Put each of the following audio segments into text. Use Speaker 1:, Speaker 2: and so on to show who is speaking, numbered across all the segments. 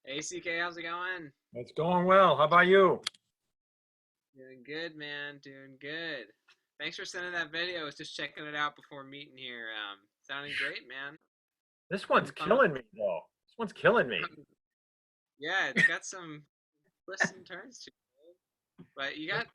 Speaker 1: Hey CK, how's it going?
Speaker 2: It's going well. How about you?
Speaker 1: Doing good, man. Doing good. Thanks for sending that video. I was just checking it out before meeting here. Sounding great, man.
Speaker 2: This one's
Speaker 1: Having fun with
Speaker 2: killing me, though. This one's killing me.
Speaker 1: it. Yeah, it's got some twists and turns to it. But you got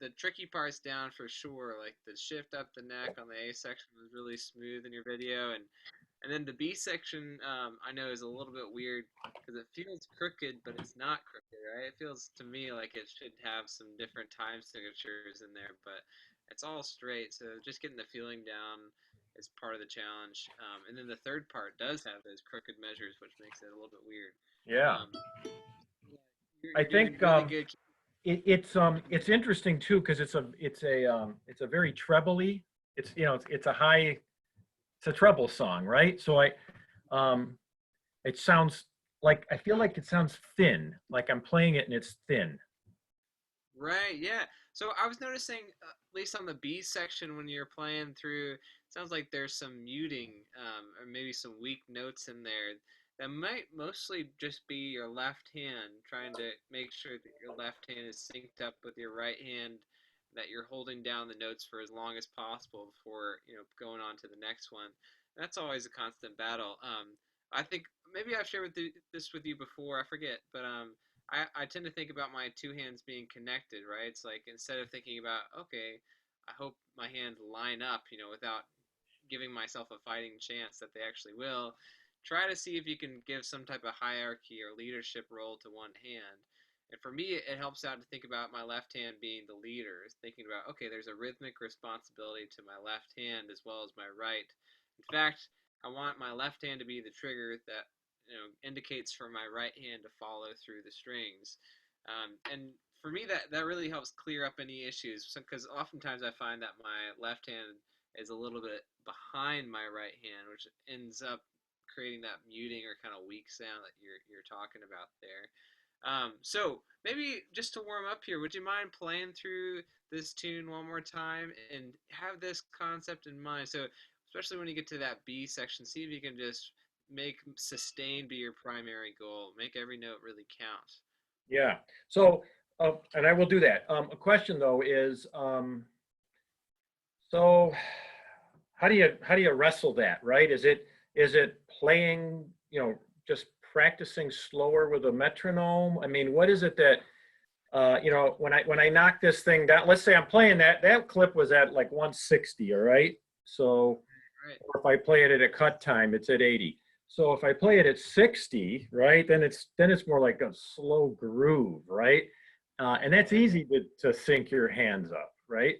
Speaker 1: the tricky parts down for sure. Like the shift up the neck on the A section was really smooth in your video, and then the B section, I know is a little bit weird because it feels crooked, but it's not crooked, right? It feels to me like it should have some different time signatures in there, but it's all straight. So just getting the feeling down is part of the challenge. And then the third part does have those crooked measures, which makes it a little bit weird.
Speaker 2: Yeah.
Speaker 1: Um, yeah,
Speaker 2: I
Speaker 1: you're doing
Speaker 2: think
Speaker 1: really good.
Speaker 2: it's interesting too because it's a very trebly. It's a high it's a treble song, right? So um it sounds like I feel like it sounds thin, like I'm playing it and it's thin.
Speaker 1: Right, yeah. So I was noticing, at least on the B section when you're playing through, sounds like there's some muting, or maybe some weak notes in there that might mostly just be your left hand trying to make sure that your left hand is synced up with your right hand, that you're holding down the notes for as long as possible before, going on to the next one. That's always a constant battle. I think maybe I've shared this with you before, I forget, but I tend to think about my two hands being connected, right? It's like instead of thinking about, okay, I hope my hands line up, without giving myself a fighting chance that they actually will, try to see if you can give some type of hierarchy or leadership role to one hand. And for me, it helps out to think about my left hand being the leader, thinking about, okay, there's a rhythmic responsibility to my left hand as well as my right. In fact, I want my left hand to be the trigger that indicates for my right hand to follow through the strings. And for me, that really helps clear up any issues because oftentimes I find that my left hand is a little bit behind my right hand, which ends up creating that muting or kind of weak sound that you're talking about there. So maybe just to warm up here, would you mind playing through this tune one more time and have this concept in mind? So especially when you get to that B section, see if you can just make sustain be your primary goal. Make every note really count.
Speaker 2: Yeah. So and I will do that. A question though is so how do you wrestle that, right? Is it playing, just practicing slower with a metronome? I mean, what is it that when I knock this thing down, let's say I'm playing that clip was at like 160, all right? So
Speaker 1: Right.
Speaker 2: or if I play it at a cut time, it's at 80. So if I play it at 60, right, then it's more like a slow groove, right? And that's easy to sync your hands up, right?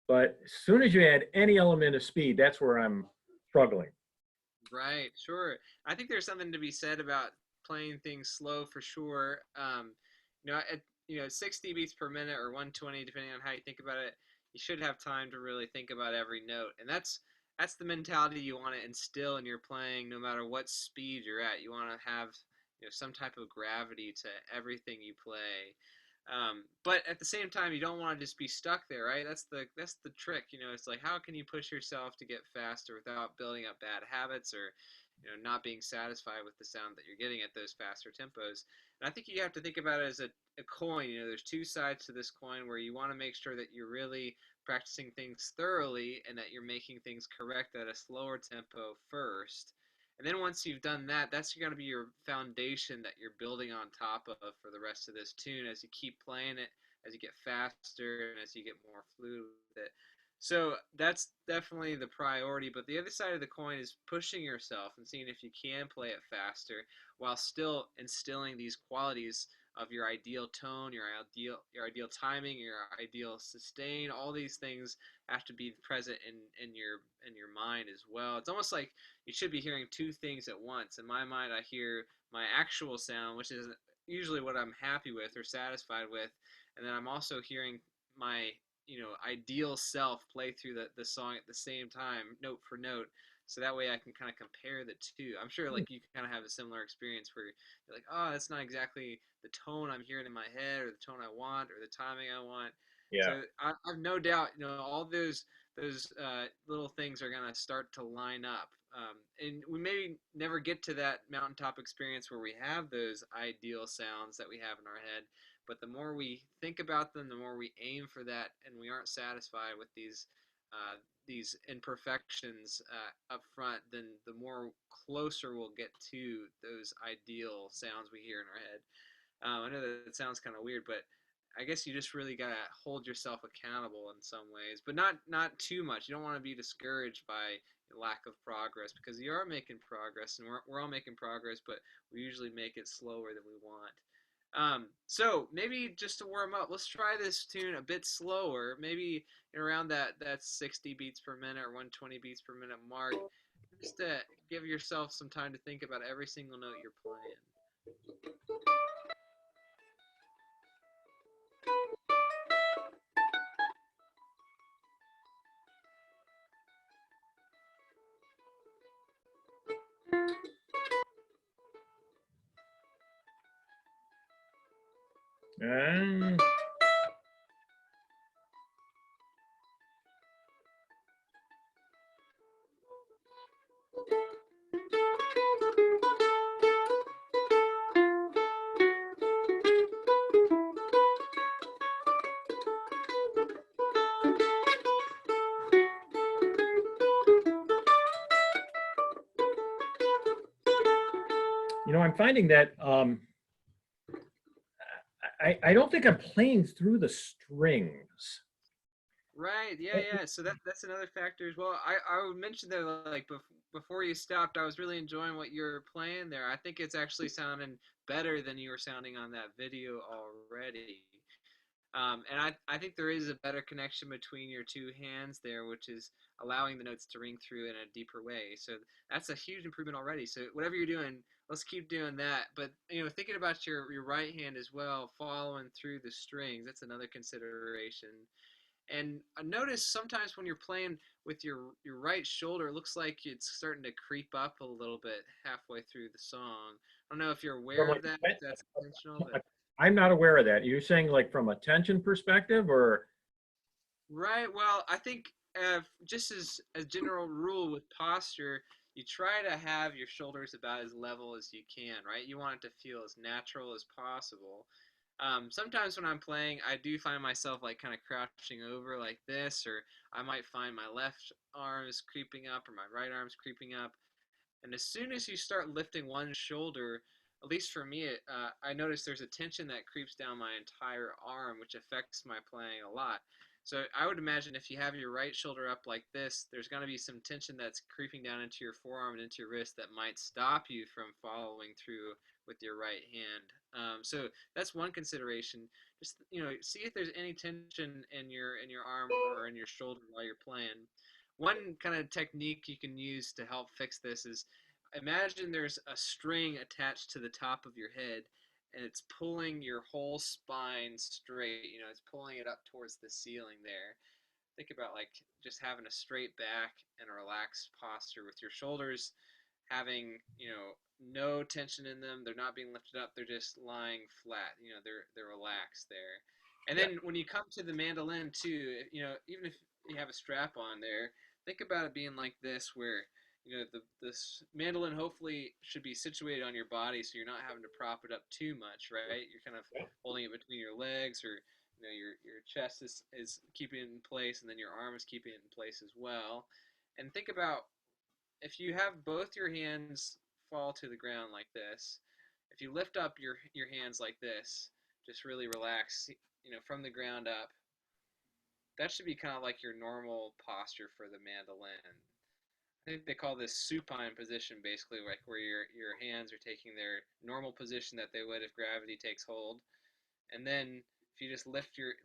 Speaker 2: But as soon as you add any element of speed, that's where I'm struggling.
Speaker 1: Right, sure. I think there's something to be said about playing things slow for sure. At 60 beats per minute or 120, depending on how you think about it, you should have time to really think about every note, and that's the mentality you want to instill in your playing, no matter what speed you're at. You want to have some type of gravity to everything you play. But at the same time, you don't want to just be stuck there, right? That's the trick. It's like how can you push yourself to get faster without building up bad habits or not being satisfied with the sound that you're getting at those faster tempos. And I think you have to think about it as a coin. There's two sides to this coin where you want to make sure that you're really practicing things thoroughly and that you're making things correct at a slower tempo first. And then once you've done that, that's going to be your foundation that you're building on top of for the rest of this tune as you keep playing it, as you get faster, and as you get more fluid with it. So that's definitely the priority. But the other side of the coin is pushing yourself and seeing if you can play it faster while still instilling these qualities of your ideal tone, your ideal timing, your ideal sustain. All these things have to be present in your mind as well. It's almost like you should be hearing two things at once. In my mind, I hear my actual sound, which is usually what I'm happy with or satisfied with, and then I'm also hearing my ideal self play through the song at the same time, note for note. So that way I can kind of compare the two. I'm sure like you kind of have a similar experience where you're like, oh, that's not exactly the tone I'm hearing in my head or the tone I want or the timing I want.
Speaker 2: Yeah.
Speaker 1: So I've no doubt, all those little things are gonna start to line up. And we may never get to that mountaintop experience where we have those ideal sounds that we have in our head. But the more we think about them, the more we aim for that, and we aren't satisfied with these imperfections up front, then the more closer we'll get to those ideal sounds we hear in our head. I know that it sounds kind of weird, but I guess you just really gotta hold yourself accountable in some ways, but not too much. You don't want to be discouraged by lack of progress because you are making progress, and we're all making progress, but we usually make it slower than we want. So maybe just to warm up, let's try this tune a bit slower, maybe around that 60 beats per minute or 120 beats per minute mark, just to give yourself some time to think about every single note you're playing.
Speaker 2: And I'm finding that I don't think I'm playing through the strings.
Speaker 1: Right. Yeah. Yeah. So that's another factor as well. I would mention that like before you stopped, I was really enjoying what you were playing there. I think it's actually sounding better than you were sounding on that video already. And I think there is a better connection between your two hands there, which is allowing the notes to ring through in a deeper way. So that's a huge improvement already. So whatever you're doing, let's keep doing that. But thinking about your right hand as well, following through the strings, that's another consideration. And I notice sometimes when you're playing with your right shoulder, it looks like it's starting to creep up a little bit halfway through the song. I don't know if you're aware
Speaker 2: From
Speaker 1: of that, if that's intentional, but
Speaker 2: I'm not aware of that. You're saying like from a tension perspective, or
Speaker 1: right. Well, I think just as a general rule with posture, you try to have your shoulders about as level as you can, right? You want it to feel as natural as possible. Sometimes when I'm playing, I do find myself like kind of crouching over like this, or I might find my left arm is creeping up or my right arm's creeping up. And as soon as you start lifting one shoulder, at least for me, I notice there's a tension that creeps down my entire arm, which affects my playing a lot. So I would imagine if you have your right shoulder up like this, there's going to be some tension that's creeping down into your forearm and into your wrist that might stop you from following through with your right hand. So that's one consideration. Just see if there's any tension in your arm or in your shoulder while you're playing. One kind of technique you can use to help fix this is imagine there's a string attached to the top of your head and it's pulling your whole spine straight. It's pulling it up towards the ceiling there. Think about like just having a straight back and a relaxed posture with your shoulders having, no tension in them. They're not being lifted up. They're just lying flat. They're relaxed there. And
Speaker 2: yeah,
Speaker 1: then when you come to the mandolin too, even if you have a strap on there, think about it being like this, where this mandolin hopefully should be situated on your body, so you're not having to prop it up too much, right? You're kind of holding it between your legs, or your chest is keeping it in place, and then your arm is keeping it in place as well. And think about if you have both your hands fall to the ground like this, if you lift up your hands like this, just really relax, from the ground up, that should be kind of like your normal posture for the mandolin. I think they call this supine position, basically, like where your hands are taking their normal position that they would if gravity takes hold, and then if you just lift your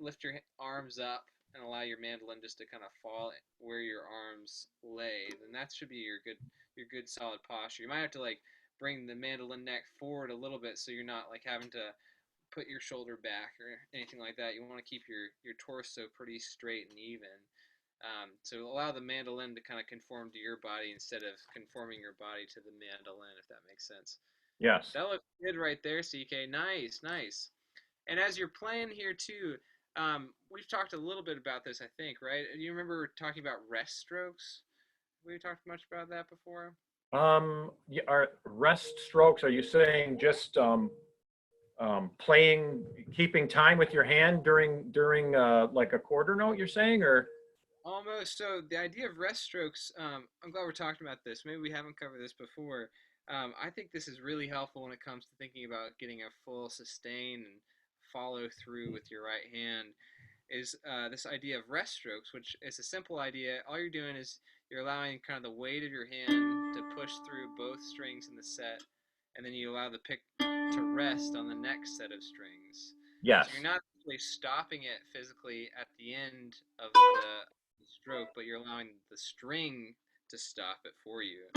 Speaker 1: arms up and allow your mandolin just to kind of fall where your arms lay, then that should be your good solid posture. You might have to like bring the mandolin neck forward a little bit so you're not like having to put your shoulder back or anything like that. You want to keep your torso pretty straight and even. So allow the mandolin to kind of conform to your body instead of conforming your body to the mandolin, if that makes sense.
Speaker 2: yes.
Speaker 1: That looks good right there, CK. Nice, nice. And as you're playing here too, we've talked a little bit about this, I think, right? You remember talking about rest strokes? We talked much about that before.
Speaker 2: Are rest strokes, are you saying just playing, keeping time with your hand during like a quarter note, you're saying, or?
Speaker 1: Almost. So the idea of rest strokes, I'm glad we're talking about this. Maybe we haven't covered this before. I think this is really helpful when it comes to thinking about getting a full sustain and follow through with your right hand. Is this idea of rest strokes, which is a simple idea. All you're doing is you're allowing kind of the weight of your hand to push through both strings in the set, and then you allow the pick to rest on the next set of strings. So you're
Speaker 2: Yes.
Speaker 1: not actually stopping it physically at the end of the stroke, but you're allowing the string to stop it for you.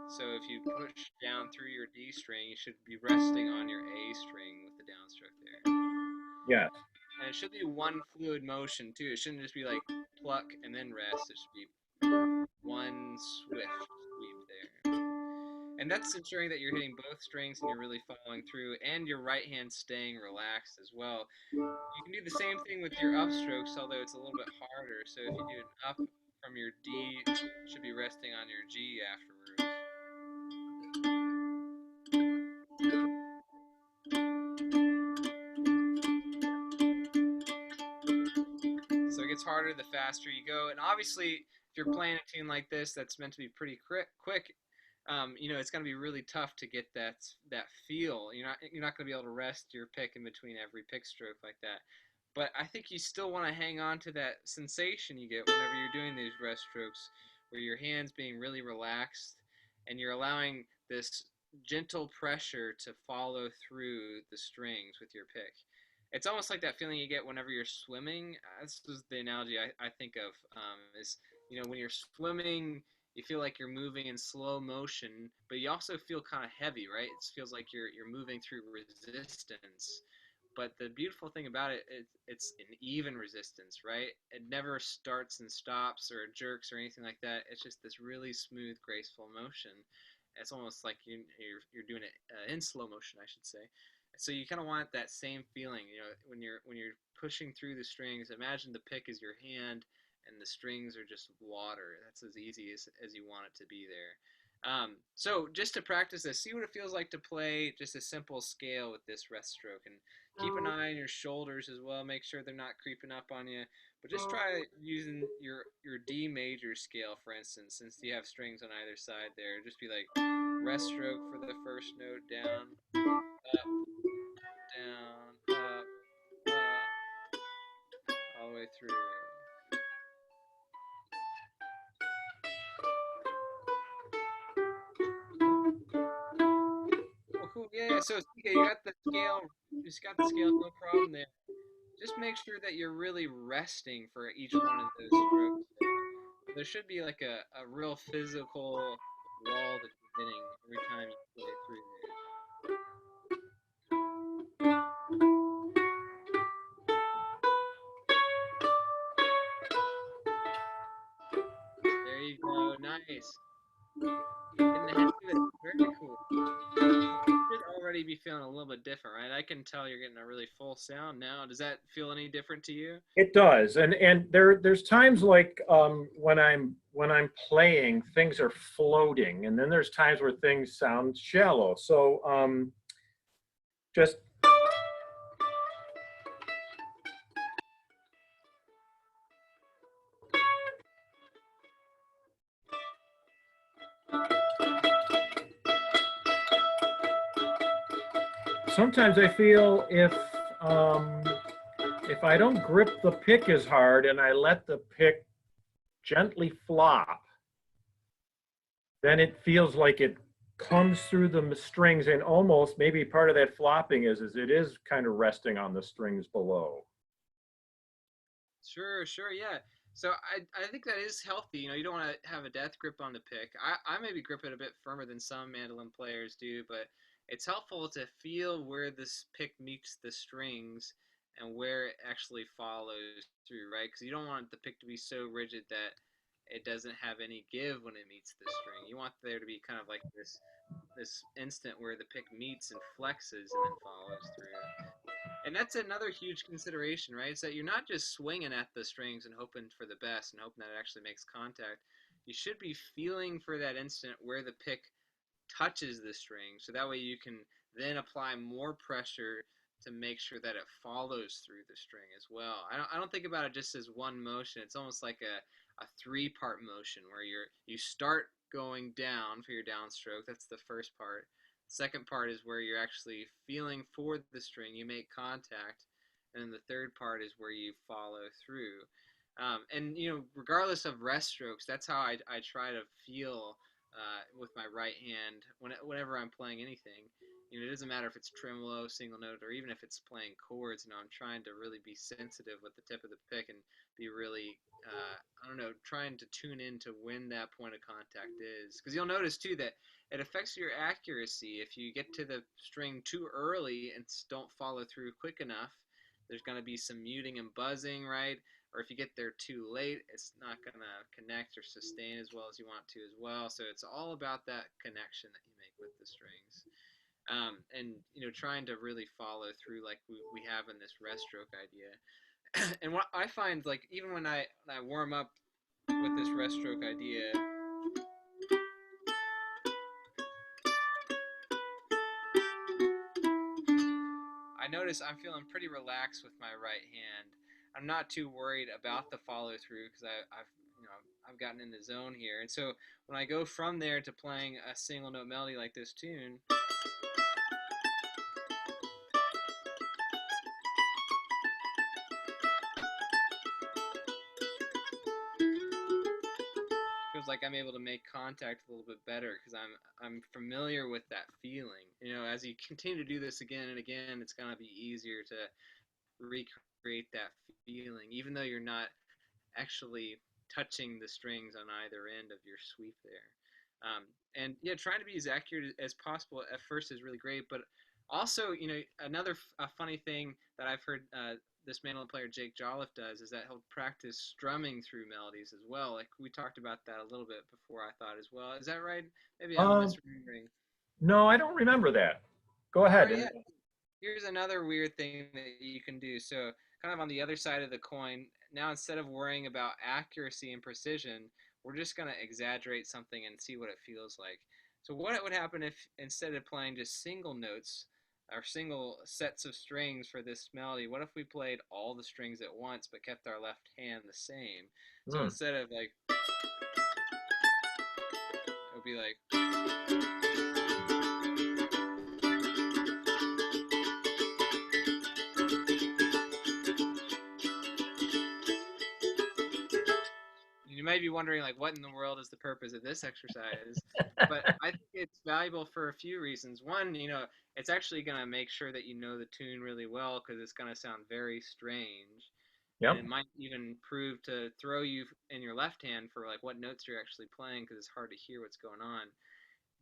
Speaker 1: So if you push down through your D string, you should be resting on your A string with the downstroke there.
Speaker 2: Yes.
Speaker 1: And it should be one fluid motion too. It shouldn't just be like pluck and then rest. It should be one swift sweep there. And that's ensuring that you're hitting both strings and you're really following through, and your right hand staying relaxed as well. You can do the same thing with your upstrokes, although it's a little bit harder. So if you do an up from your D, you should be resting on your G afterwards. So it gets harder the faster you go. And obviously, if you're playing a tune like this that's meant to be pretty quick, it's going to be really tough to get that feel. You're not going to be able to rest your pick in between every pick stroke like that. But I think you still want to hang on to that sensation you get whenever you're doing these rest strokes, where your hands being really relaxed and you're allowing this gentle pressure to follow through the strings with your pick. It's almost like that feeling you get whenever you're swimming. This is the analogy I think of, is when you're swimming, you feel like you're moving in slow motion, but you also feel kind of heavy, right? It feels like you're moving through resistance. But the beautiful thing about it's an even resistance, right? It never starts and stops or jerks or anything like that. It's just this really smooth, graceful motion. It's almost like you're doing it in slow motion, I should say. So you kind of want that same feeling, when you're pushing through the strings. Imagine the pick is your hand, and the strings are just water. That's as easy as you want it to be there. So just to practice this, see what it feels like to play just a simple scale with this rest stroke, and keep an eye on your shoulders as well. Make sure they're not creeping up on you. But just try using your D major scale, for instance, since you have strings on either side there. Just be like rest stroke for the first note, down, up, down, up, all the way through. Oh, cool. Yeah, yeah. So yeah, you got the scale. You just got the scale. No problem there. Just make sure that you're really resting for each one of those strokes there. There should be like a real physical wall that you're hitting every time you play through there. There you go. Nice. Getting the hang of it. Very cool. You should already be feeling a little bit different, right? I can tell you're getting a really full sound now. Does that feel any different to you?
Speaker 2: It does, and there's times like when I'm playing, things are floating, and then there's times where things sound shallow. So just sometimes I feel if I don't grip the pick as hard and I let the pick gently flop, then it feels like it comes through the strings, and almost maybe part of that flopping is it is kind of resting on the strings below.
Speaker 1: Sure, sure, yeah. So I think that is healthy. You don't want to have a death grip on the pick. I maybe grip it a bit firmer than some mandolin players do, but it's helpful to feel where this pick meets the strings and where it actually follows through, right? Because you don't want the pick to be so rigid that it doesn't have any give when it meets the string. You want there to be kind of like this instant where the pick meets and flexes and then follows through. And that's another huge consideration, right? Is that you're not just swinging at the strings and hoping for the best and hoping that it actually makes contact. you should be feeling for that instant where the pick touches the string, so that way you can then apply more pressure to make sure that it follows through the string as well. I don't think about it just as one motion. It's almost like a three-part motion where you start going down for your downstroke. That's the first part. Second part is where you're actually feeling for the string. You make contact, and then the third part is where you follow through. And regardless of rest strokes, that's how I try to feel with my right hand whenever I'm playing anything. It doesn't matter if it's tremolo, single note, or even if it's playing chords. I'm trying to really be sensitive with the tip of the pick and be really, I don't know, trying to tune in to when that point of contact is. Because you'll notice too that it affects your accuracy. If you get to the string too early and don't follow through quick enough, there's going to be some muting and buzzing, right? Or if you get there too late, it's not going to connect or sustain as well as you want to as well. So it's all about that connection that you make with the strings. And trying to really follow through like we have in this rest stroke idea. And what I find, like, even when I warm up with this rest stroke idea, I notice I'm feeling pretty relaxed with my right hand. I'm not too worried about the follow through because I've gotten in the zone here. And so when I go from there to playing a single note melody like this tune, feels like I'm able to make contact a little bit better because I'm familiar with that feeling. As you continue to do this again and again, it's gonna be easier to recreate that feeling, even though you're not actually touching the strings on either end of your sweep there. And yeah, trying to be as accurate as possible at first is really great, but also, another funny thing that I've heard this mandolin player Jake Jolliffe does is that he'll practice strumming through melodies as well. Like we talked about that a little bit before, I thought as well. Is that right? Maybe I'm
Speaker 2: Um,
Speaker 1: misremembering.
Speaker 2: no, I don't remember that. Go
Speaker 1: Oh
Speaker 2: ahead.
Speaker 1: yeah, here's another weird thing that you can do. So, kind of on the other side of the coin, now instead of worrying about accuracy and precision, we're just going to exaggerate something and see what it feels like. So, what would happen if instead of playing just single notes or single sets of strings for this melody, what if we played all the strings at once but kept our left hand the same? So,
Speaker 2: Hmm.
Speaker 1: instead of like, it would be like, you might be wondering, like, what in the world is the purpose of this exercise? But I think it's valuable for a few reasons. One, it's actually going to make sure that you know the tune really well because it's going to sound very strange. And
Speaker 2: Yep.
Speaker 1: it might even prove to throw you in your left hand for, like, what notes you're actually playing because it's hard to hear what's going on.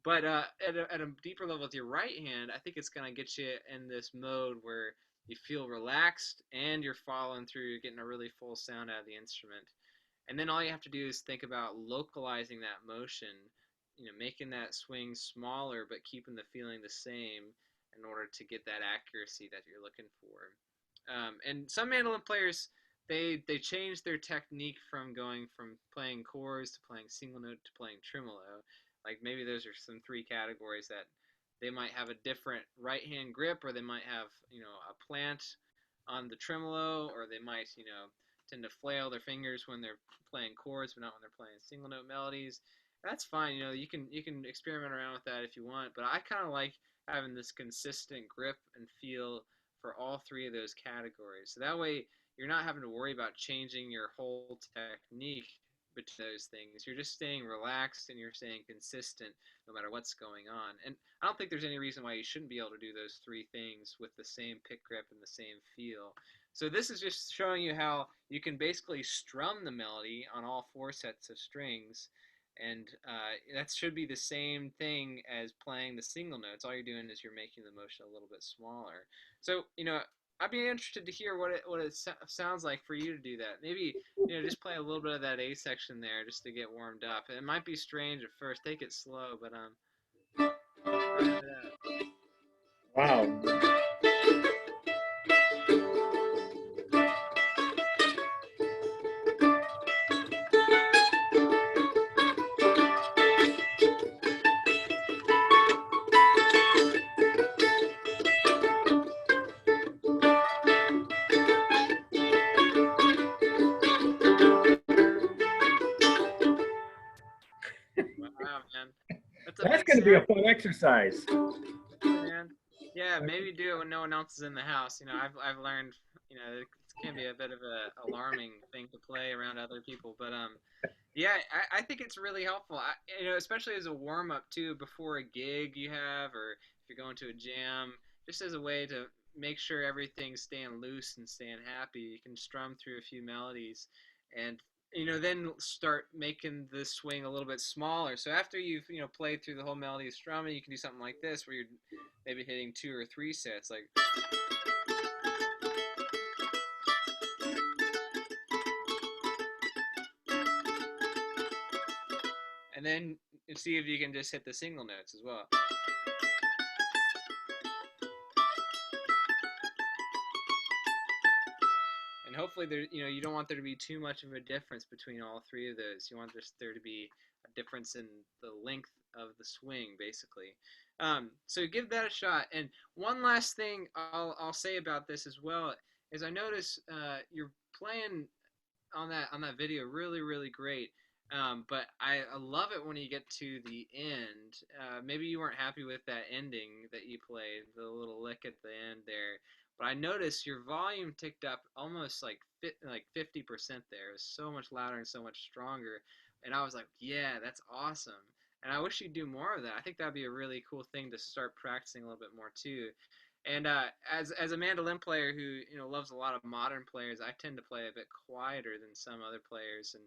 Speaker 1: But at a deeper level with your right hand, I think it's going to get you in this mode where you feel relaxed and you're following through. You're getting a really full sound out of the instrument. And then all you have to do is think about localizing that motion, making that swing smaller but keeping the feeling the same in order to get that accuracy that you're looking for. And some mandolin players, they change their technique from going from playing chords to playing single note to playing tremolo. Like maybe those are some three categories that they might have a different right hand grip, or they might have a plant on the tremolo, or they might tend to flail their fingers when they're playing chords, but not when they're playing single note melodies. That's fine. You can experiment around with that if you want. But I kind of like having this consistent grip and feel for all three of those categories. So that way you're not having to worry about changing your whole technique between those things. You're just staying relaxed and you're staying consistent no matter what's going on. And I don't think there's any reason why you shouldn't be able to do those three things with the same pick grip and the same feel. So this is just showing you how you can basically strum the melody on all four sets of strings, and that should be the same thing as playing the single notes. All you're doing is you're making the motion a little bit smaller. So I'd be interested to hear what it sounds like for you to do that. Maybe just play a little bit of that A section there just to get warmed up. It might be strange at first. Take it slow, but try it out.
Speaker 2: Wow.
Speaker 1: wow, man. That's a
Speaker 2: That's
Speaker 1: big
Speaker 2: going to be a
Speaker 1: sacrifice,
Speaker 2: fun exercise.
Speaker 1: man. Yeah, maybe do it when no one else is in the house. I've learned, it can be a bit of a alarming thing to play around other people, but yeah, I think it's really helpful. Especially as a warm up too, before a gig you have, or if you're going to a jam, just as a way to make sure everything's staying loose and staying happy. You can strum through a few melodies, and then start making the swing a little bit smaller. So after you've played through the whole melody of strumming, you can do something like this, where you're maybe hitting 2 or 3 sets, like, and then see if you can just hit the single notes as well. And hopefully you don't want there to be too much of a difference between all three of those. You want there to be a difference in the length of the swing, basically. So give that a shot. And one last thing I'll say about this as well is I notice you're playing on that video really, really great. But I love it when you get to the end. Maybe you weren't happy with that ending that you played, the little lick at the end there. But I noticed your volume ticked up almost like 50% there. It was so much louder and so much stronger. And I was like, yeah, that's awesome. And I wish you'd do more of that. I think that'd be a really cool thing to start practicing a little bit more too. And as a mandolin player who loves a lot of modern players, I tend to play a bit quieter than some other players. And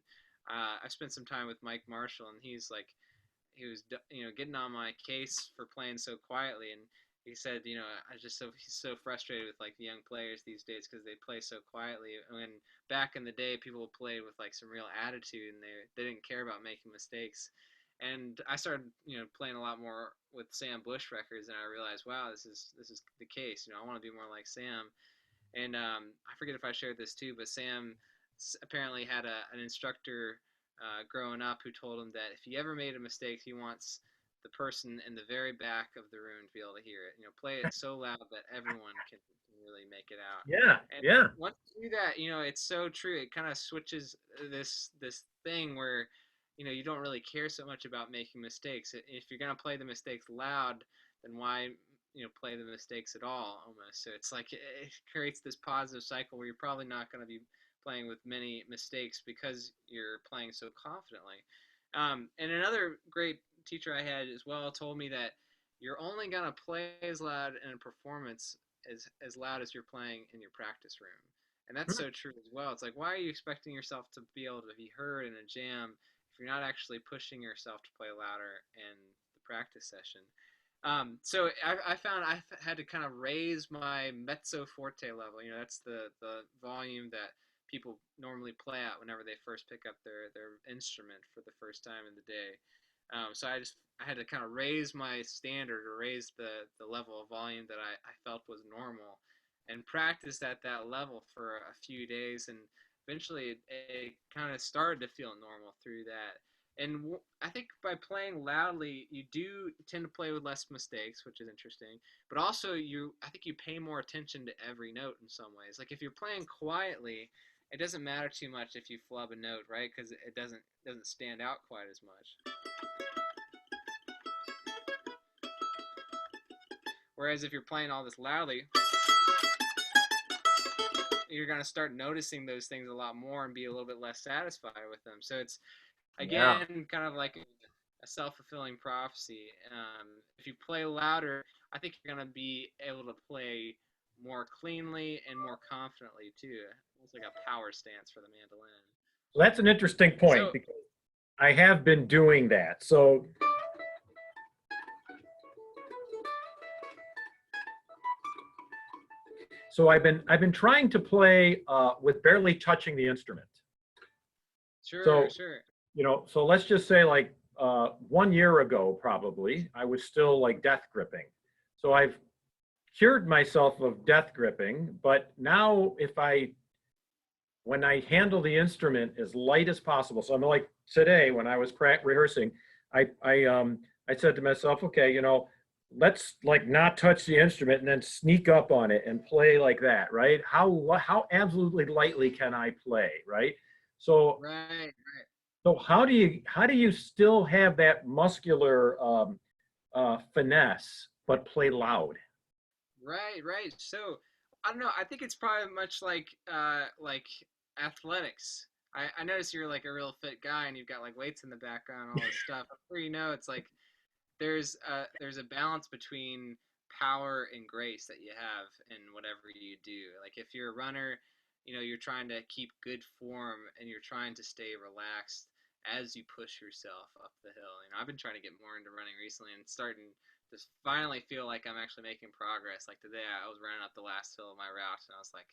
Speaker 1: I've spent some time with Mike Marshall, and he was getting on my case for playing so quietly. And he said, he's so frustrated with like the young players these days because they play so quietly. When back in the day, people played with like some real attitude, and they didn't care about making mistakes. And I started, playing a lot more with Sam Bush records, and I realized, wow, this is the case. I want to be more like Sam. And I forget if I shared this too, but Sam apparently had an instructor growing up who told him that if he ever made a mistake, he wants the person in the very back of the room to be able to hear it. Play it so loud that everyone can really make it out.
Speaker 2: Yeah,
Speaker 1: And
Speaker 2: yeah.
Speaker 1: once you do that, it's so true. It kind of switches this thing where you don't really care so much about making mistakes. If you're gonna play the mistakes loud, then why play the mistakes at all, almost. So it's like it creates this positive cycle where you're probably not going to be playing with many mistakes because you're playing so confidently. And another great teacher I had as well told me that you're only going to play as loud in a performance as loud as you're playing in your practice room. And that's so true as well. It's like, why are you expecting yourself to be able to be heard in a jam if you're not actually pushing yourself to play louder in the practice session? So I found I had to kind of raise my mezzo forte level. That's the volume that people normally play at whenever they first pick up their instrument for the first time in the day. So I had to kind of raise my standard, or raise the level of volume that I felt was normal, and practice at that level for a few days, and eventually it kind of started to feel normal through that. And I think by playing loudly, you do tend to play with less mistakes, which is interesting. But also, I think you pay more attention to every note in some ways. Like if you're playing quietly, it doesn't matter too much if you flub a note, right? Because it doesn't stand out quite as much. Whereas if you're playing all this loudly, you're gonna start noticing those things a lot more and be a little bit less satisfied with them. So it's
Speaker 2: Yeah.
Speaker 1: again kind of like a self-fulfilling prophecy. If you play louder, I think you're gonna be able to play more cleanly and more confidently too. It's like a power stance for the mandolin.
Speaker 2: Well, that's an interesting point
Speaker 1: So
Speaker 2: because I have been doing that. So I've been trying to play with barely touching the instrument.
Speaker 1: sure,
Speaker 2: So
Speaker 1: sure.
Speaker 2: so let's just say like 1 year ago, probably I was still like death gripping. So I've cured myself of death gripping, but now when I handle the instrument as light as possible. So I'm like today when I was rehearsing, I said to myself, okay, let's like not touch the instrument and then sneak up on it and play like that, right? How absolutely lightly can I play, right? So
Speaker 1: Right, right.
Speaker 2: So how do you still have that muscular finesse but play loud?
Speaker 1: Right, right. So I don't know. I think it's probably much like athletics. I notice you're like a real fit guy and you've got like weights in the background and all this stuff. Before you know, it's like there's a balance between power and grace that you have in whatever you do. Like if you're a runner, you're trying to keep good form and you're trying to stay relaxed as you push yourself up the hill. I've been trying to get more into running recently and starting to finally feel like I'm actually making progress. Like today, I was running up the last hill of my route and I was like,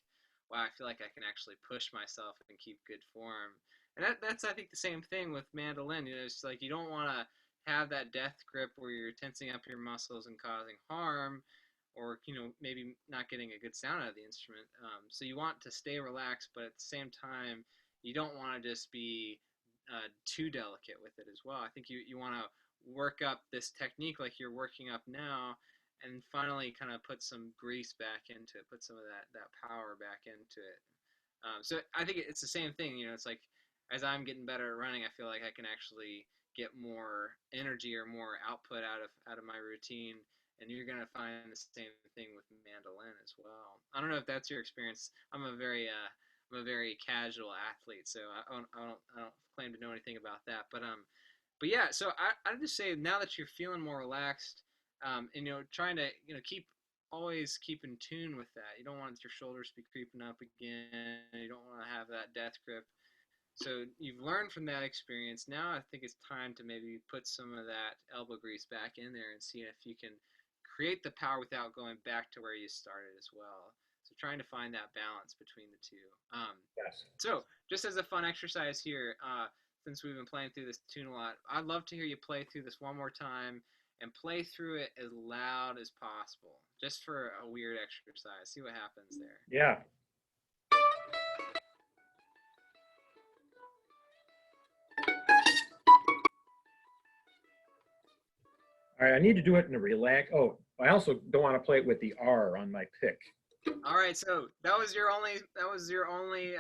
Speaker 1: wow, I feel like I can actually push myself and keep good form. And that's I think the same thing with mandolin. It's like you don't want to have that death grip where you're tensing up your muscles and causing harm, or maybe not getting a good sound out of the instrument. So you want to stay relaxed, but at the same time, you don't want to just be too delicate with it as well. I think you want to work up this technique like you're working up now, and finally kind of put some grease back into it, put some of that power back into it. So I think it's the same thing. It's like as I'm getting better at running, I feel like I can actually get more energy or more output out of my routine. And you're gonna find the same thing with mandolin as well. I don't know if that's your experience. I'm a very casual athlete, so I don't claim to know anything about that. But yeah. So I just say now that you're feeling more relaxed, and trying to keep always keep in tune with that. You don't want your shoulders to be creeping up again. You don't want to have that death grip. So you've learned from that experience. Now I think it's time to maybe put some of that elbow grease back in there and see if you can create the power without going back to where you started as well. So trying to find that balance between the two.
Speaker 2: Yes.
Speaker 1: So just as a fun exercise here, since we've been playing through this tune a lot, I'd love to hear you play through this one more time and play through it as loud as possible, just for a weird exercise. See what happens there.
Speaker 2: Yeah. All right. I need to do it in a relax. Oh, I also don't want to play it with the R on my pick.
Speaker 1: All right, so that was your only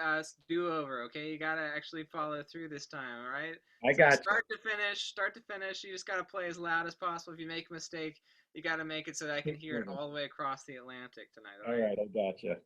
Speaker 1: do over. Okay, you gotta actually follow through this time. All right.
Speaker 2: I
Speaker 1: So
Speaker 2: got
Speaker 1: start to finish. You just gotta play as loud as possible. If you make a mistake, you gotta make it so that I can
Speaker 2: you.
Speaker 1: hear it all the way across the Atlantic tonight. All
Speaker 2: All
Speaker 1: right.
Speaker 2: right. I got you.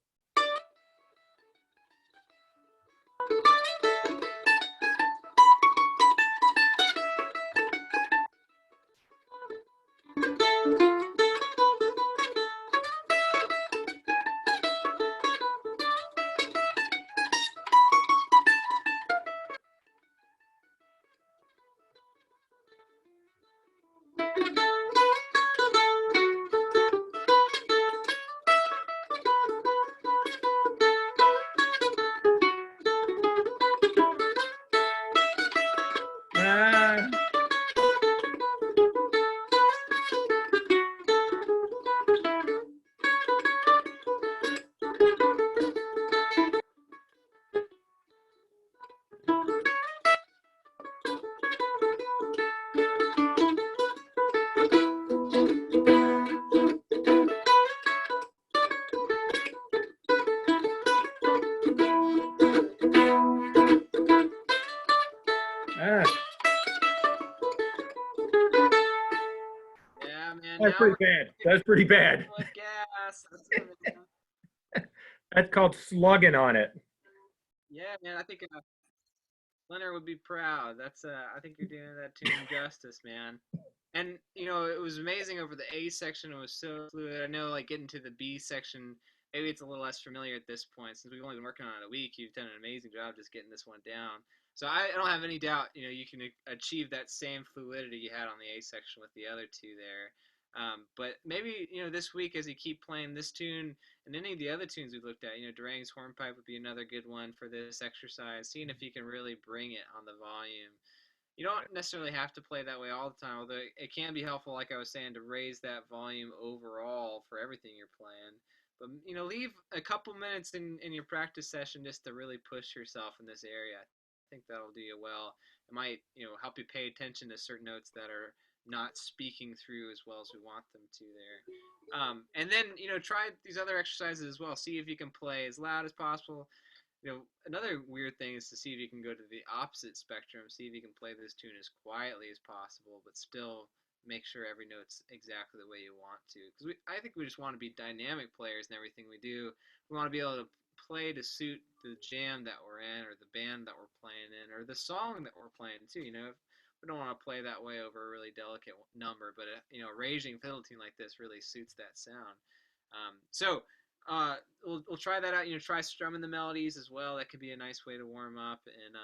Speaker 2: Ah, ah,
Speaker 1: Yeah, man.
Speaker 2: that's
Speaker 1: Now
Speaker 2: pretty
Speaker 1: we're
Speaker 2: bad. That's pretty bad.
Speaker 1: foot gas. That's it, man.
Speaker 2: That's called slugging on it.
Speaker 1: Yeah, man. I think Leonard would be proud. I think you're doing that tune justice, man. And it was amazing over the A section. It was so fluid. I know, like getting to the B section, maybe it's a little less familiar at this point since we've only been working on it a week. You've done an amazing job just getting this one down. So I don't have any doubt, you can achieve that same fluidity you had on the A section with the other two there. But maybe this week as you keep playing this tune and any of the other tunes we've looked at, Durang's hornpipe would be another good one for this exercise. Seeing if you can really bring it on the volume. You don't necessarily have to play that way all the time, although it can be helpful, like I was saying, to raise that volume overall for everything you're playing. But leave a couple minutes in your practice session just to really push yourself in this area. I think that'll do you well. It might help you pay attention to certain notes that are not speaking through as well as we want them to there. And then try these other exercises as well. See if you can play as loud as possible. Another weird thing is to see if you can go to the opposite spectrum, see if you can play this tune as quietly as possible, but still make sure every note's exactly the way you want to. Because I think we just want to be dynamic players in everything we do. We want to be able to play to suit the jam that we're in, or the band that we're playing in, or the song that we're playing too. We don't want to play that way over a really delicate number, but a raging fiddle tune like this really suits that sound. We'll try that out. Try strumming the melodies as well. That could be a nice way to warm up. And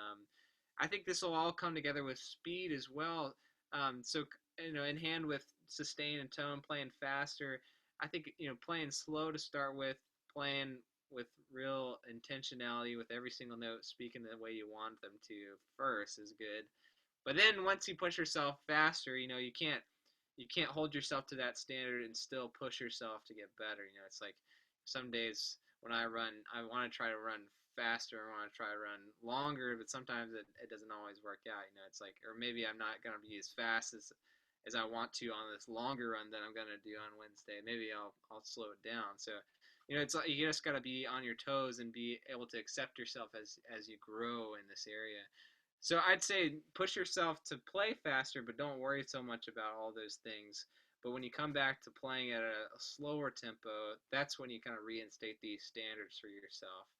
Speaker 1: I think this will all come together with speed as well. In hand with sustain and tone, playing faster. I think playing slow to start with, playing with real intentionality with every single note, speaking the way you want them to first is good. But then once you push yourself faster, you can't hold yourself to that standard and still push yourself to get better. It's like some days when I run, I want to try to run faster. I want to try to run longer, but sometimes it doesn't always work out. It's like, or maybe I'm not going to be as fast as I want to on this longer run that I'm going to do on Wednesday. Maybe I'll slow it down. So, it's like you just got to be on your toes and be able to accept yourself as you grow in this area. So I'd say push yourself to play faster, but don't worry so much about all those things. But when you come back to playing at a slower tempo, that's when you kind of reinstate these standards for yourself.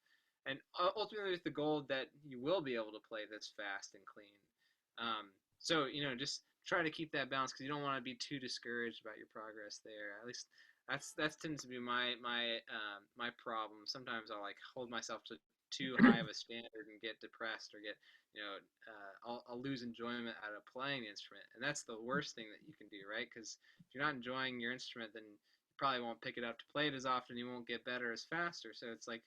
Speaker 1: And ultimately, with the goal that you will be able to play this fast and clean. Just try to keep that balance because you don't want to be too discouraged about your progress there. At least that tends to be my problem. Sometimes I'll like hold myself to too high of a standard and get depressed or get I'll lose enjoyment out of playing the instrument, and that's the worst thing that you can do, right? Because if you're not enjoying your instrument, then you probably won't pick it up to play it as often. You won't get better as faster. So it's like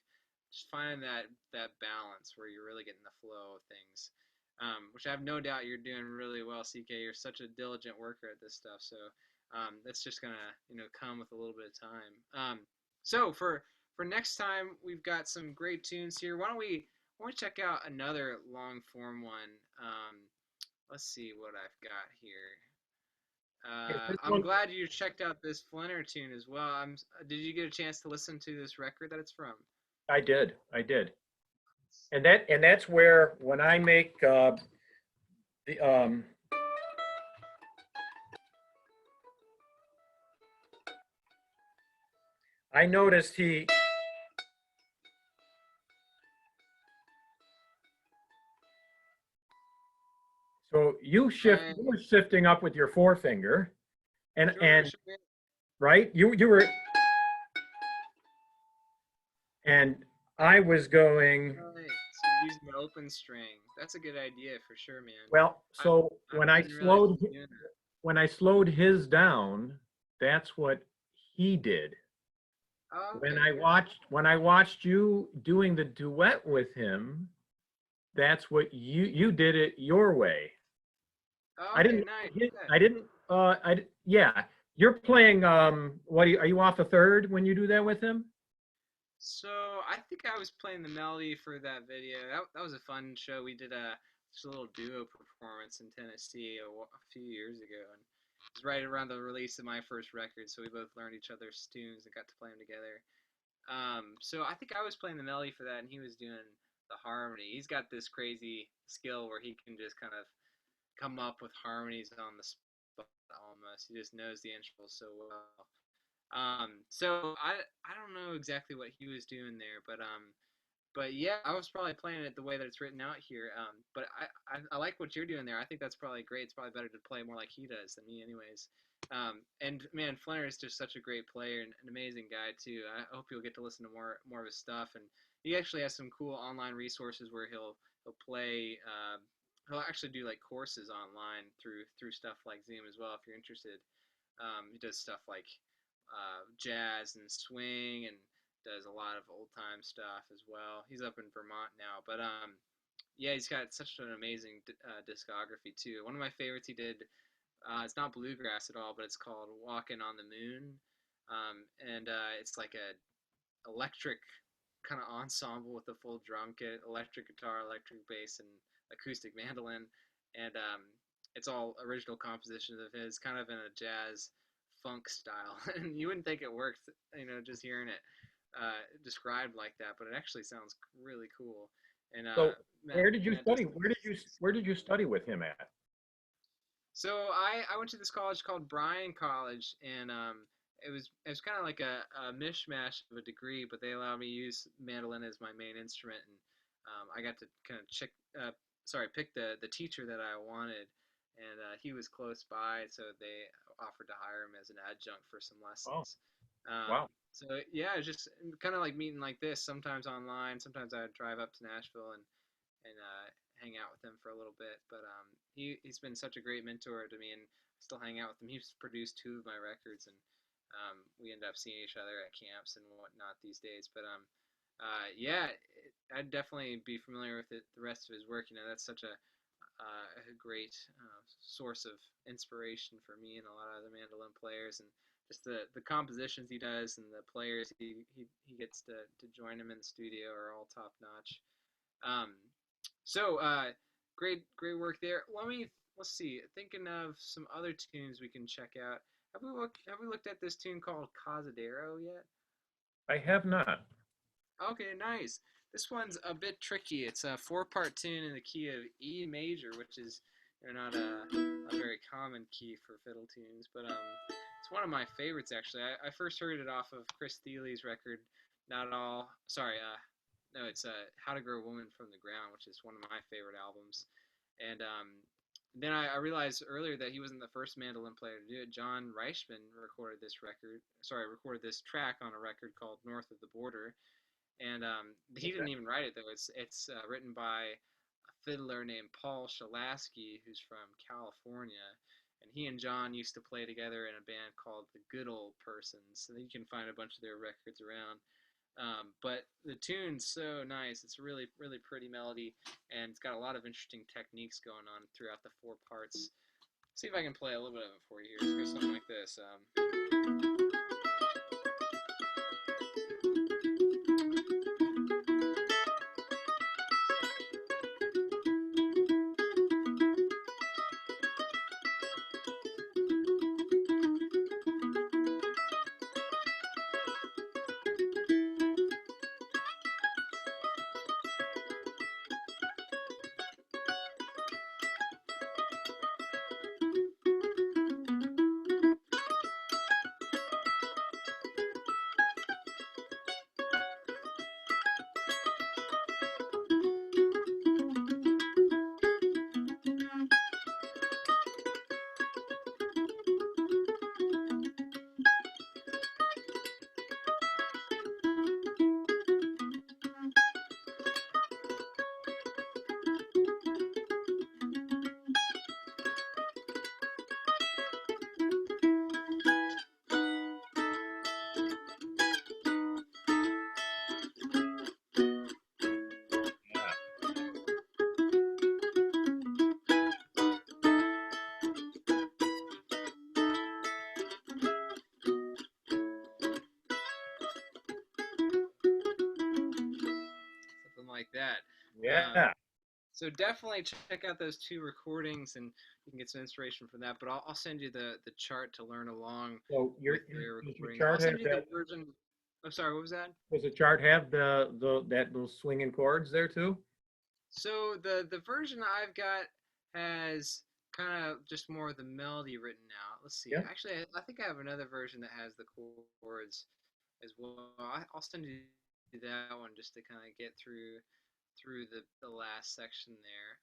Speaker 1: just finding that balance where you're really getting the flow of things. Which I have no doubt you're doing really well, CK. You're such a diligent worker at this stuff, so that's just gonna come with a little bit of time. So for next time, we've got some great tunes here. Why don't we check out another long form one? Let's see what I've got here.
Speaker 2: Okay, this
Speaker 1: I'm
Speaker 2: one,
Speaker 1: glad you checked out this Flinner tune as well. Did you get a chance to listen to this record that it's from?
Speaker 2: I did, and that's where when I make the I noticed so
Speaker 1: Right.
Speaker 2: you were shifting up with your forefinger, and
Speaker 1: Sure,
Speaker 2: and
Speaker 1: sure.
Speaker 2: right, you were, and I was going,
Speaker 1: Right. So you're using the open string. That's a good idea for sure, man.
Speaker 2: well,
Speaker 1: I
Speaker 2: so
Speaker 1: I didn't realize you were doing that.
Speaker 2: when I slowed his down, that's what he did.
Speaker 1: Oh, okay, good.
Speaker 2: When I watched you doing the duet with him, that's what you did it your way.
Speaker 1: Oh,
Speaker 2: I
Speaker 1: okay,
Speaker 2: didn't
Speaker 1: nice. Okay.
Speaker 2: I didn't yeah. You're playing are you off a third when you do that with him?
Speaker 1: So I think I was playing the melody for that video. That was a fun show. We did just a little duo performance in Tennessee a few years ago, and it was right around the release of my first record. So we both learned each other's tunes and got to play them together. So I think I was playing the melody for that, and he was doing the harmony. He's got this crazy skill where he can just kind of come up with harmonies on the spot almost. He just knows the intervals so well. So I don't know exactly what he was doing there, but yeah, I was probably playing it the way that it's written out here. But I like what you're doing there. I think that's probably great. It's probably better to play more like he does than me, anyways. And man, Flinner is just such a great player and an amazing guy too. I hope you'll get to listen to more of his stuff. And he actually has some cool online resources where he'll play. He'll actually do like courses online through stuff like Zoom as well if you're interested. He does stuff like jazz and swing and does a lot of old time stuff as well. He's up in Vermont now, but yeah, he's got such an amazing discography too. One of my favorites he did. It's not bluegrass at all, but it's called "Walking on the Moon," and it's like a electric kind of ensemble with a full drum kit, electric guitar, electric bass, and acoustic mandolin, and it's all original compositions of his, kind of in a jazz funk style, and you wouldn't think it worked, just hearing it, described like that, but it actually sounds really cool. And
Speaker 2: So
Speaker 1: Matt,
Speaker 2: where did you
Speaker 1: Matt does
Speaker 2: study?
Speaker 1: some nice things.
Speaker 2: Where did you study with him at?
Speaker 1: So I went to this college called Bryan College, and it was kind of like a mishmash of a degree, but they allowed me to use mandolin as my main instrument, and I got to kind of pick the teacher that I wanted, and he was close by, so they offered to hire him as an adjunct for some
Speaker 2: Oh,
Speaker 1: lessons. Um,
Speaker 2: wow.
Speaker 1: so yeah, it's just kind of like meeting like this. Sometimes online, sometimes I'd drive up to Nashville and hang out with him for a little bit. But he's been such a great mentor to me, and I still hang out with him. He's produced two of my records, and we end up seeing each other at camps and whatnot these days. But yeah, I'd definitely be familiar with the rest of his work. You know, that's such a great source of inspiration for me and a lot of other mandolin players, and just the compositions he does and the players he gets to join him in the studio are all top notch. Um, so great work there. Let's see. Thinking of some other tunes we can check out. Have we looked at this tune called Cazadero yet?
Speaker 2: I have not.
Speaker 1: Okay, nice. This one's a bit tricky. It's a four-part tune in the key of E major, which is not a very common key for fiddle tunes, but it's one of my favorites actually. I first heard it off of Chris Thiele's record, Not All. Sorry, no, it's How to Grow a Woman from the Ground, which is one of my favorite albums. And then I realized earlier that he wasn't the first mandolin player to do it. John Reichman recorded this track on a record called North of the Border, and he
Speaker 2: Okay.
Speaker 1: didn't even write it though. It's written by a fiddler named Paul Shalasky, who's from California, and he and John used to play together in a band called the Good Old Persons. So you can find a bunch of their records around. But the tune's so nice. It's a really pretty melody, and it's got a lot of interesting techniques going on throughout the four parts. See if I can play a little bit of it for you here. It goes something like this.
Speaker 2: Yeah.
Speaker 1: Something like that. Um,
Speaker 2: Yeah.
Speaker 1: so definitely check out those two recordings, and you can get some inspiration from that. But I'll send you the chart to learn along
Speaker 2: So
Speaker 1: with their
Speaker 2: does your
Speaker 1: recordings. I'll
Speaker 2: chart
Speaker 1: send
Speaker 2: have
Speaker 1: you the
Speaker 2: that?
Speaker 1: version. I'm sorry, what was that?
Speaker 2: Does the chart have those swinging chords there too?
Speaker 1: So the version I've got has kind of just more of the melody written out. Let's see.
Speaker 2: Yeah.
Speaker 1: Actually, I think I have another version that has the chords as well. I'll send you that one just to kind of get through the last section there.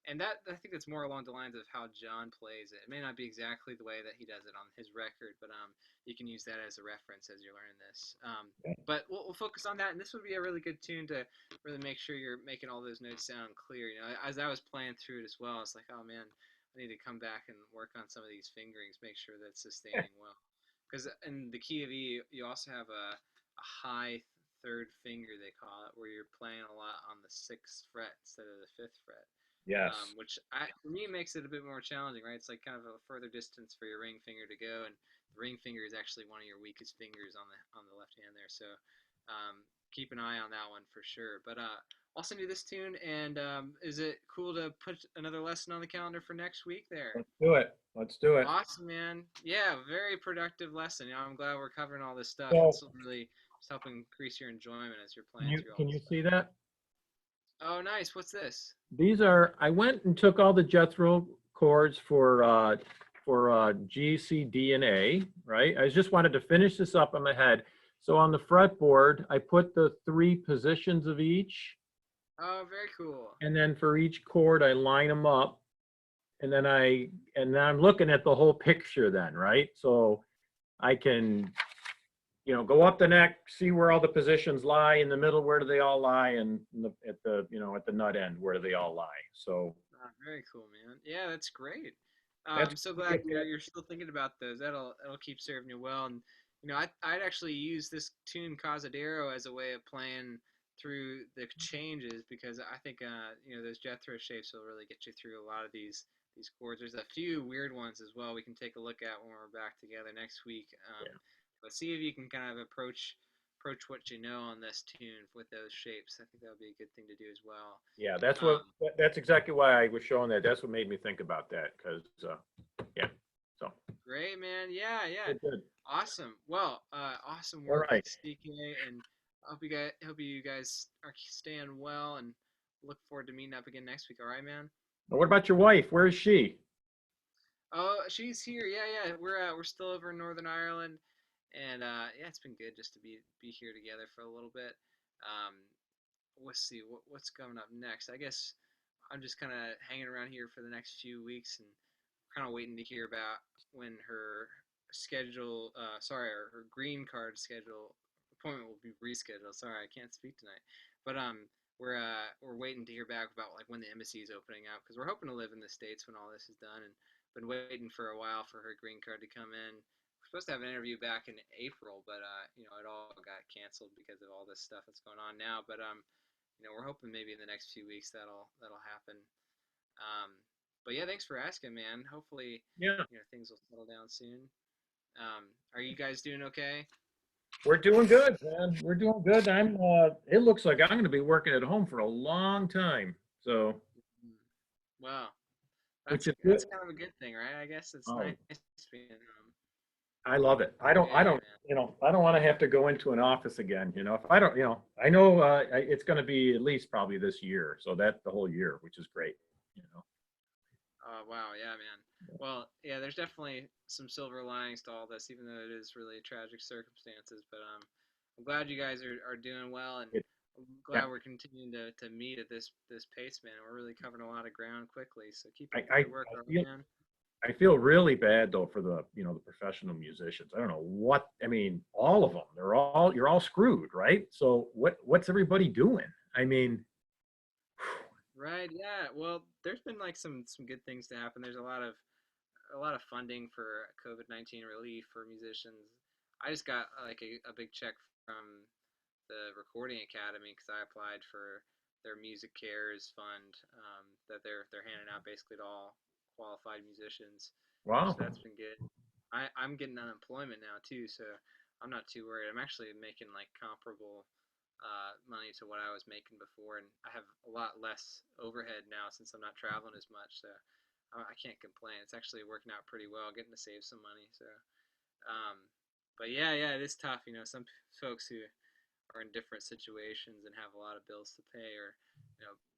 Speaker 1: And that I think that's more along the lines of how John plays it. It may not be exactly the way that he does it on his record, but you can use that as a reference as you're learning this. But we'll focus on that, and this would be a really good tune to really make sure you're making all those notes sound clear. You know, as I was playing through it as well, it's like, oh man, I need to come back and work on some of these fingerings, make sure that's sustaining well. Because in the key of E, you also have a high third finger, they call it, where you're playing a lot on the sixth fret instead of the fifth fret.
Speaker 2: Yes.
Speaker 1: Which for me makes it a bit more challenging, right? It's like kind of a further distance for your ring finger to go, and the ring finger is actually one of your weakest fingers on the left hand there. So keep an eye on that one for sure. But I'll send you this tune, and is it cool to put another lesson on the calendar for next week there?
Speaker 2: Let's do it. Let's do it.
Speaker 1: Awesome, man. Yeah, very productive lesson. You know, I'm glad we're covering all this stuff.
Speaker 2: So
Speaker 1: It's really Just help increase your enjoyment as you're
Speaker 2: Can
Speaker 1: playing
Speaker 2: you
Speaker 1: through all
Speaker 2: can
Speaker 1: this
Speaker 2: you
Speaker 1: stuff.
Speaker 2: see that?
Speaker 1: Oh, nice. What's this?
Speaker 2: These are, I went and took all the Jethro chords for G, C, D, and A, right? I just wanted to finish this up in my head. So on the fretboard, I put the 3 positions of each,
Speaker 1: Oh, very cool.
Speaker 2: and then for each chord, I line them up, and then I'm looking at the whole picture then, right? So I can, go up the neck, see where all the positions lie, in the middle, where do they all lie, and at the nut end, where do they all lie? So
Speaker 1: Oh, very cool, man. Yeah, that's great.
Speaker 2: that's
Speaker 1: I'm so glad you're still thinking about those. That'll keep serving you well. And I'd actually use this tune Cazadero as a way of playing through the changes because I think those Jethro shapes will really get you through a lot of these chords. There's a few weird ones as well we can take a look at when we're back together next week.
Speaker 2: Yeah.
Speaker 1: But see if you can kind of approach what you know on this tune with those shapes. I think that would be a good thing to do as well.
Speaker 2: Yeah,
Speaker 1: Um,
Speaker 2: that's exactly why I was showing that. That's what made me think about that, because yeah. So
Speaker 1: Great, man. Yeah, yeah.
Speaker 2: good, good.
Speaker 1: Awesome. Well, awesome
Speaker 2: All
Speaker 1: work,
Speaker 2: right.
Speaker 1: CK, and hope you guys are staying well, and look forward to meeting up again next week. All right, man.
Speaker 2: Now, what about your wife? Where is she?
Speaker 1: Oh, she's here. Yeah, yeah. We're still over in Northern Ireland, and yeah, it's been good just to be here together for a little bit. Um, let's see what's coming up next. I guess I'm just kind of hanging around here for the next few weeks and kind of waiting to hear about when her her green card schedule appointment will be rescheduled. Sorry, I can't speak tonight. But we're waiting to hear back about like when the embassy is opening up because we're hoping to live in the States when all this is done and been waiting for a while for her green card to come in. We're supposed to have an interview back in April, but it all got canceled because of all this stuff that's going on now. But we're hoping maybe in the next few weeks that'll happen. Um, but yeah, thanks for asking, man. Hopefully,
Speaker 2: Yeah,
Speaker 1: things will settle down soon. Are you guys doing okay?
Speaker 2: we're doing good, man. We're doing good. It looks like I'm going to be working at home for a long time. So,
Speaker 1: Mm. Wow,
Speaker 2: which
Speaker 1: that's
Speaker 2: is good.
Speaker 1: that's kind of a good thing, right? I guess it's
Speaker 2: Oh,
Speaker 1: nice being home.
Speaker 2: I love it.
Speaker 1: Yeah, yeah, man.
Speaker 2: I don't want to have to go into an office again. If I don't, I know it's going to be at least probably this year. So that's the whole year, which is great. You know.
Speaker 1: Oh, wow, yeah, man. Well, yeah, there's definitely some silver linings to all this, even though it is really tragic circumstances. But I'm glad you guys are doing well, and
Speaker 2: It,
Speaker 1: I'm
Speaker 2: yeah,
Speaker 1: glad we're continuing to meet at this pace, man. We're really covering a lot of ground quickly. So keep
Speaker 2: I,
Speaker 1: up the
Speaker 2: I,
Speaker 1: good work,
Speaker 2: I
Speaker 1: all right,
Speaker 2: feel
Speaker 1: man.
Speaker 2: I feel really bad though for the professional musicians. I don't know what, I mean, all of them. You're all screwed, right? So what's everybody doing? I mean,
Speaker 1: Right, yeah. Well, there's been like some good things to happen. There's a lot of funding for COVID-19 relief for musicians. I just got like a big check from the Recording Academy because I applied for their Music Cares fund that they're handing out basically to all qualified musicians.
Speaker 2: wow.
Speaker 1: So that's been good. I'm getting unemployment now too, so I'm not too worried. I'm actually making like comparable money to what I was making before, and I have a lot less overhead now since I'm not traveling as much. So I can't complain. It's actually working out pretty well, getting to save some money. So, um, but yeah, yeah, it is tough. Some folks who are in different situations and have a lot of bills to pay or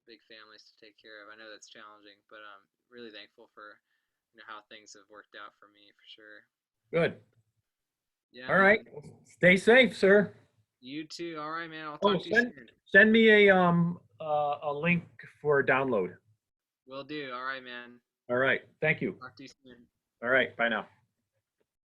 Speaker 1: big families to take care of. I know that's challenging, but I'm really thankful for how things have worked out for me for sure.
Speaker 2: Good.
Speaker 1: Yeah,
Speaker 2: All right.
Speaker 1: man.
Speaker 2: Stay safe, sir.
Speaker 1: You too. All right, man. I'll
Speaker 2: Oh,
Speaker 1: talk to you soon.
Speaker 2: send me a link for download.
Speaker 1: Will do. All right, man.
Speaker 2: All right. Thank you.
Speaker 1: Talk to you soon.
Speaker 2: All right. Bye now.